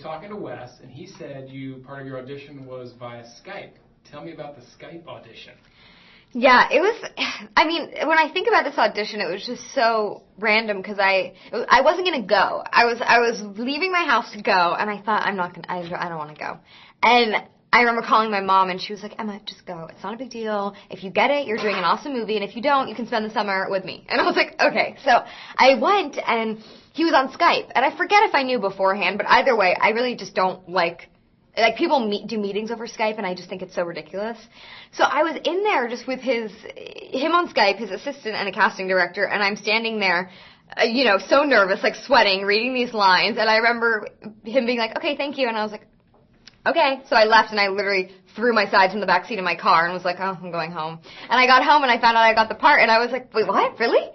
just talking to Wes, and he said part of your audition was via Skype. Tell me about the Skype audition. Yeah, it was, I mean, when I think about this audition, it was just so random because I wasn't going to go. I was leaving my house to go, and I thought, I don't want to go. And I remember calling my mom, and she was like, Emma, just go. It's not a big deal. If you get it, you're doing an awesome movie, and if you don't, you can spend the summer with me. And I was like, okay. So I went, and he was on Skype. And I forget if I knew beforehand, but either way, I really just don't like people do meetings over Skype, and I just think it's so ridiculous. So I was in there just with him on Skype, his assistant and a casting director, and I'm standing there, so nervous, like sweating, reading these lines, and I remember him being like, okay, thank you, and I was like, okay. So I left, and I literally threw my sides in the back seat of my car and was like, oh, I'm going home. And I got home, and I found out I got the part, and I was like, wait, what? Really?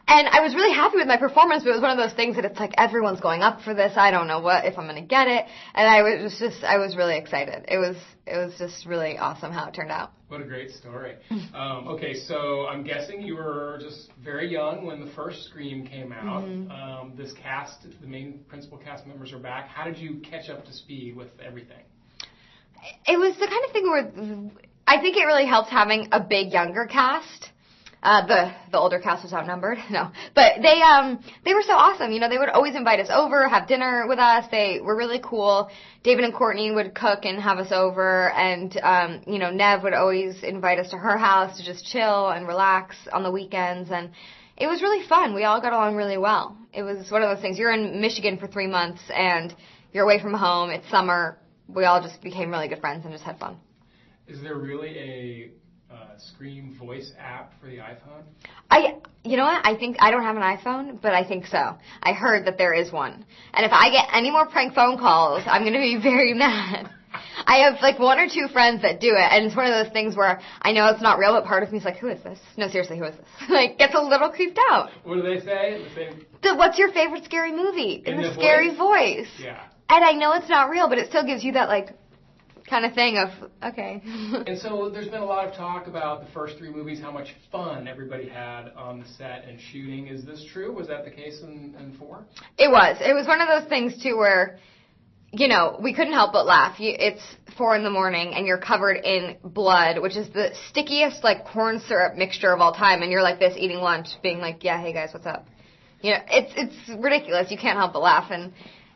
And I was really happy with my performance, but it was one of those things that it's like everyone's going up for this. I don't know if I'm going to get it. And I was really excited. It was just really awesome how it turned out. What a great story. Okay, so I'm guessing you were just very young when the first Scream came out. Mm-hmm. This cast, the main principal cast members are back. How did you catch up to speed with everything? It was the kind of thing where I think it really helped having a big younger cast. The older cast was outnumbered. No. But they were so awesome. They would always invite us over, have dinner with us. They were really cool. David and Courtney would cook and have us over, and Nev would always invite us to her house to just chill and relax on the weekends, and it was really fun. We all got along really well. It was one of those things. You're in Michigan for 3 months and you're away from home. It's summer. We all just became really good friends and just had fun. Is there really a Scream voice app for the iPhone? You know what? I think I don't have an iPhone, but I think so. I heard that there is one. And if I get any more prank phone calls, I'm going to be very mad. I have like 1 or 2 friends that do it, and it's one of those things where I know it's not real, but part of me is like, who is this? No, seriously, who is this? Like, gets a little creeped out. What do they say? What's your favorite scary movie? In the scary voice. Yeah. And I know it's not real, but it still gives you that, like, kind of thing of, okay. And so there's been a lot of talk about the first 3 movies, how much fun everybody had on the set and shooting. Is this true? Was that the case in 4? It was. It was one of those things, too, where, we couldn't help but laugh. It's 4 a.m, and you're covered in blood, which is the stickiest, like, corn syrup mixture of all time, and you're like this eating lunch, being like, yeah, hey, guys, what's up? It's ridiculous. You can't help but laugh, and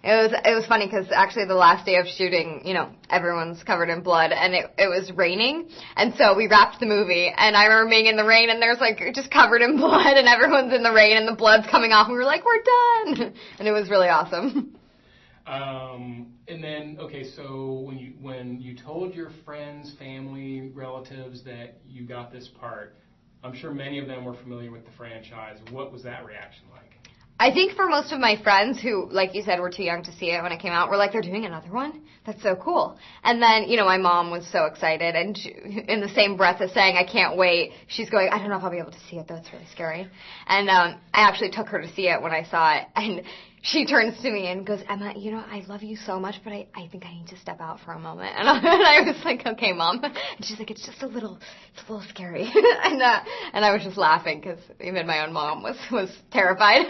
it was funny because actually the last day of shooting, everyone's covered in blood, and it was raining, and so we wrapped the movie, and I remember being in the rain, and there's like just covered in blood, and everyone's in the rain, and the blood's coming off, and we were like, we're done, and it was really awesome. And then, okay, so when you told your friends, family, relatives that you got this part, I'm sure many of them were familiar with the franchise. What was that reaction like? I think for most of my friends who, like you said, were too young to see it when it came out, were like, they're doing another one? That's so cool. And then, my mom was so excited, and she, in the same breath as saying, I can't wait, she's going, I don't know if I'll be able to see it, though. It's really scary. And I actually took her to see it when I saw it, and she turns to me and goes, Emma, I love you so much, but I think I need to step out for a moment. And I was like, okay, Mom. And she's like, it's a little scary. and I was just laughing because even my own mom was terrified.